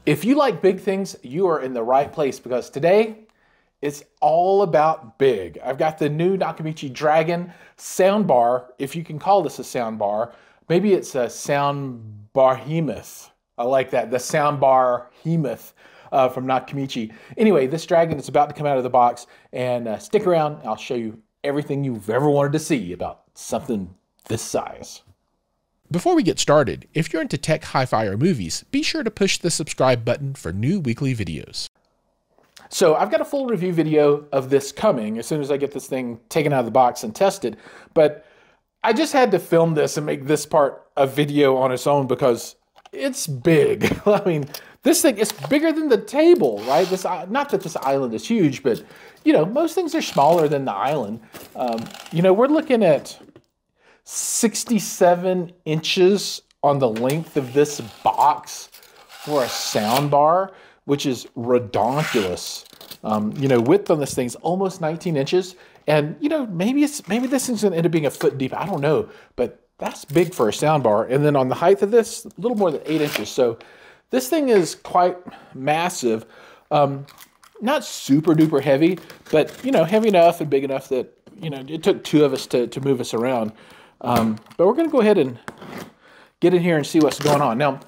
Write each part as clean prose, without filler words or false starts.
If you like big things, you are in the right place because today it's all about big. I've got the new Nakamichi Dragon soundbar, if you can call this a soundbar. Maybe it's a soundbar behemoth. I like that, the soundbar behemoth from Nakamichi. Anyway, this Dragon is about to come out of the box, and stick around. I'll show you everything you've ever wanted to see about something this size. Before we get started, if you're into tech, hi-fi, or movies, be sure to push the subscribe button for new weekly videos. So I've got a full review video of this coming as soon as I get this thing taken out of the box and tested, but I just had to film this and make this part a video on its own because it's big. I mean, this thing is bigger than the table, right? Not that this island is huge, but you know, most things are smaller than the island. You know, we're looking at 67 inches on the length of this box for a sound bar, which is redonkulous. You know, width on this thing's almost 19 inches. And, you know, maybe this thing's gonna end up being a foot deep. I don't know, but that's big for a sound bar. And then on the height of this, a little more than 8 inches. So this thing is quite massive. Not super duper heavy, but, you know, heavy enough and big enough that, you know, it took two of us to move us around. But we're going to go ahead and get in here and see what's going on. Now,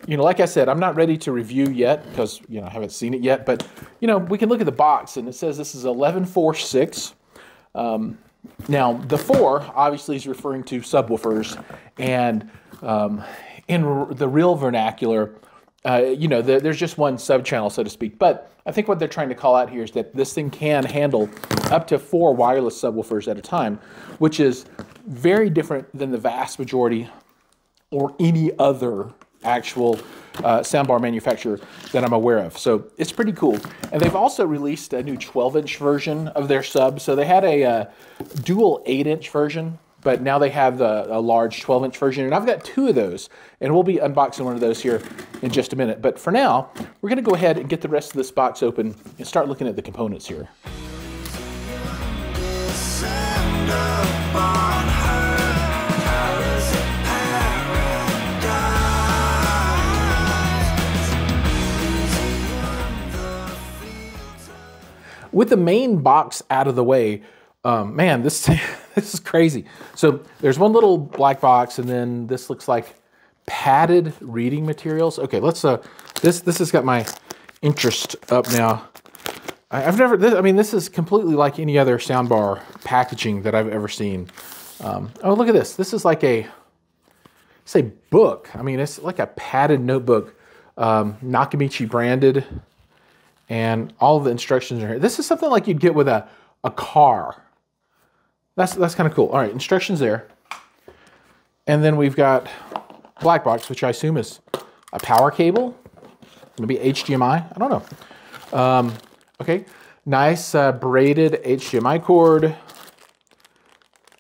you know, like I said, I'm not ready to review yet because, you know, I haven't seen it yet. But, you know, we can look at the box and it says this is 11.46. Now, the 4 obviously is referring to subwoofers. And in the real vernacular, you know, there's just one sub-channel, so to speak. But I think what they're trying to call out here is that this thing can handle up to 4 wireless subwoofers at a time, which is very different than the vast majority or any other actual soundbar manufacturer that I'm aware of. So it's pretty cool. And they've also released a new 12-inch version of their sub. So they had a dual 8-inch version, but now they have a large 12-inch version. And I've got 2 of those, and we'll be unboxing one of those here in just a minute. But for now, we're going to go ahead and get the rest of this box open and start looking at the components here. With the main box out of the way, man, this is crazy. So there's one little black box, and then this looks like padded reading materials. Okay, let's this has got my interest up now. I mean, this is completely like any other soundbar packaging that I've ever seen. Oh, look at this. This is like a book. I mean, it's like a padded notebook, Nakamichi branded. And all of the instructions are here. This is something like you'd get with a car. That's kind of cool. All right, instructions there. And then we've got black box, which I assume is a power cable. Maybe HDMI. I don't know. Okay, nice braided HDMI cord.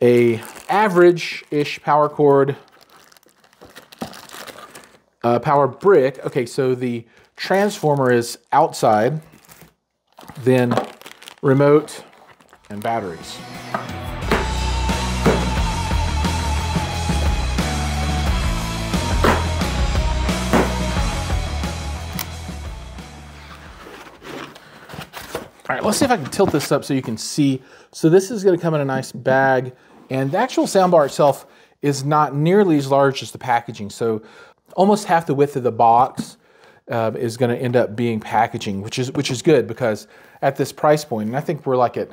A average-ish power cord. Power brick. Okay, so the transformer is outside, then remote and batteries. All right, let's see if I can tilt this up so you can see. So this is going to come in a nice bag, and the actual soundbar itself is not nearly as large as the packaging. So almost half the width of the box is going to end up being packaging, which is good because at this price point, and I think we're like at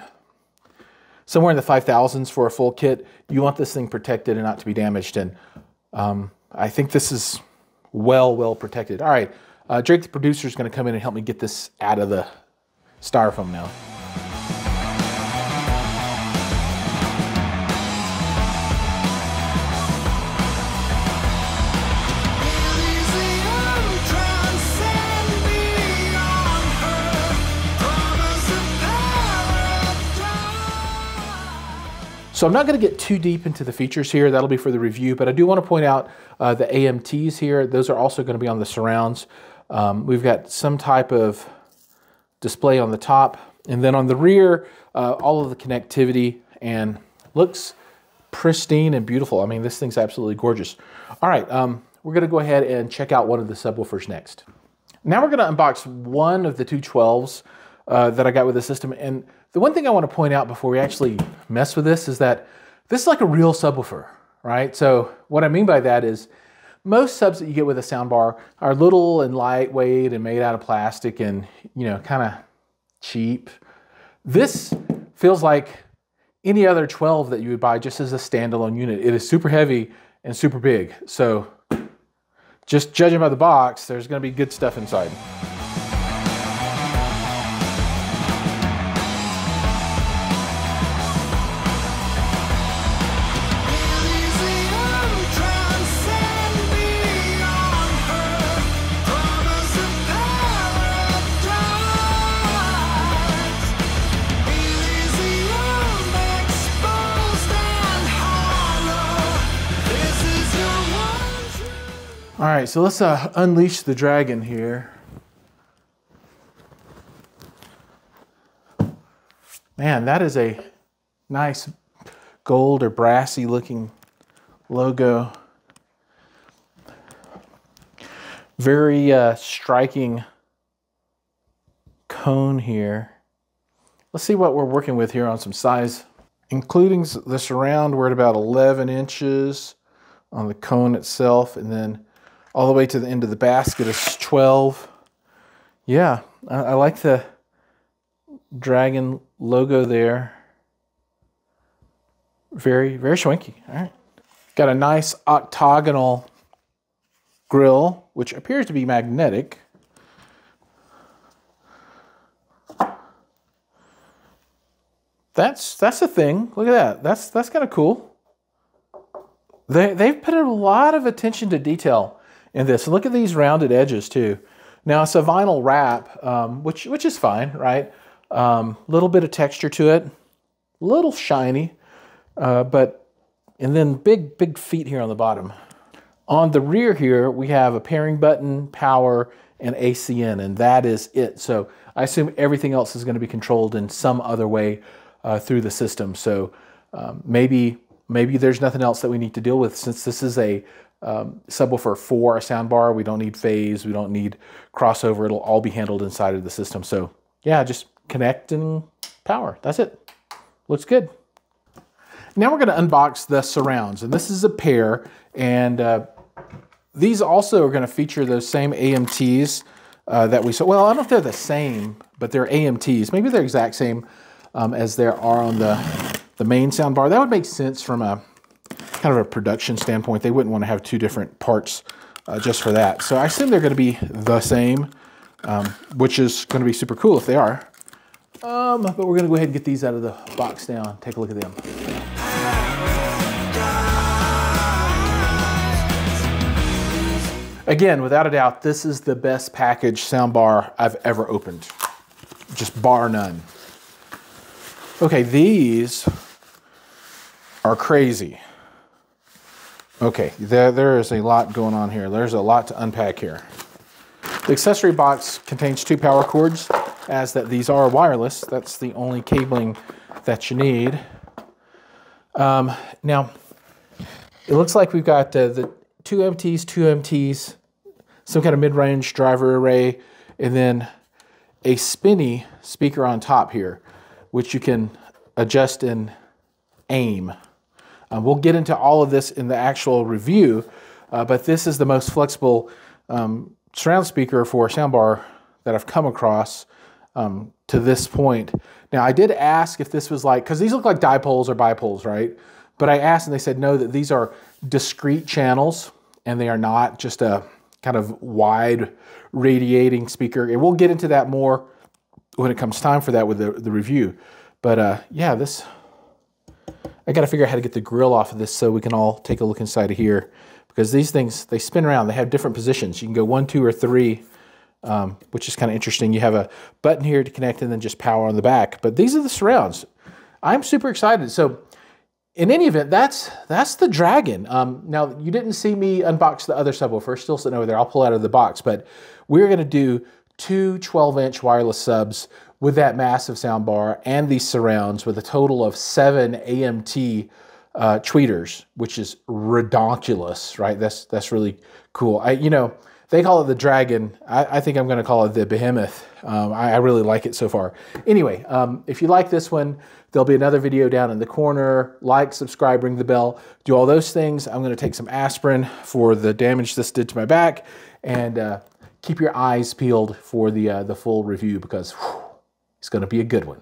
somewhere in the 5,000s for a full kit, you want this thing protected and not to be damaged. And I think this is well protected. All right, Drake, the producer, is going to come in and help me get this out of the styrofoam now. So I'm not going to get too deep into the features here. That'll be for the review, but I do want to point out the AMTs here. Those are also going to be on the surrounds. We've got some type of display on the top, and then on the rear, all of the connectivity, and looks pristine and beautiful. I mean, this thing's absolutely gorgeous. All right, we're going to go ahead and check out one of the subwoofers next. Now we're going to unbox one of the two 12s that I got with the system. And the one thing I want to point out before we actually mess with this is that this is like a real subwoofer, right? So what I mean by that is most subs that you get with a soundbar are little and lightweight and made out of plastic and, you know, kind of cheap. This feels like any other 12 that you would buy just as a standalone unit. It is super heavy and super big. So just judging by the box, there's going to be good stuff inside. All right, so let's unleash the dragon here. Man, that is a nice gold or brassy looking logo. Very striking cone here. Let's see what we're working with here on some size. Including the surround, we're at about 11 inches on the cone itself, and then all the way to the end of the basket is 12. Yeah, I like the dragon logo there. Very, very swanky. All right. Got a nice octagonal grill, which appears to be magnetic. That's a thing. Look at that. That's kind of cool. They've put a lot of attention to detail in this. Look at these rounded edges too. Now it's a vinyl wrap, which is fine, right? Little bit of texture to it, little shiny, and then big feet here on the bottom. On the rear here, we have a pairing button, power, and ACN, and that is it. So I assume everything else is going to be controlled in some other way through the system. So maybe there's nothing else that we need to deal with, since this is a subwoofer for a soundbar. We don't need phase, we don't need crossover. It'll all be handled inside of the system. So yeah, just connect and power. That's it. Looks good. Now we're going to unbox the surrounds, and this is a pair, and these also are going to feature those same AMTs that we saw. Well, I don't know if they're the same, but they're AMTs. Maybe they're exact same as there are on the main soundbar. That would make sense from a kind of a production standpoint. They wouldn't want to have two different parts just for that. So I assume they're going to be the same, which is going to be super cool if they are. But we're going to go ahead and get these out of the box now and take a look at them. Again, without a doubt, this is the best packaged soundbar I've ever opened. Just bar none. Okay, these are crazy. Okay, there is a lot going on here. There's a lot to unpack here. The accessory box contains two power cords, as that these are wireless. That's the only cabling that you need. Now, it looks like we've got the two MTs, some kind of mid-range driver array, and then a spinny speaker on top here, which you can adjust and aim. We'll get into all of this in the actual review, but this is the most flexible surround speaker for a soundbar that I've come across to this point. Now, I did ask if this was like, because these look like dipoles or bipoles, right? But I asked and they said no, that these are discrete channels and they are not just a kind of wide radiating speaker. And we'll get into that more when it comes time for that with the review. But yeah, this, I got to figure out how to get the grill off of this so we can all take a look inside of here, because these things, they spin around. They have different positions. You can go 1, 2, or 3, which is kind of interesting. You have a button here to connect and then just power on the back. But these are the surrounds. I'm super excited. So in any event, that's the Dragon. Now, you didn't see me unbox the other subwoofer. Still sitting over there. I'll pull it out of the box. But we're going to do two 12-inch wireless subs with that massive soundbar and these surrounds with a total of 7 AMT tweeters, which is redonkulous, right? That's really cool. You know, They call it the Dragon. I think I'm going to call it the Behemoth. I really like it so far. Anyway, if you like this one, there'll be another video down in the corner. Like, subscribe, ring the bell, do all those things. I'm going to take some aspirin for the damage this did to my back, and keep your eyes peeled for the full review, because whew, it's going to be a good one.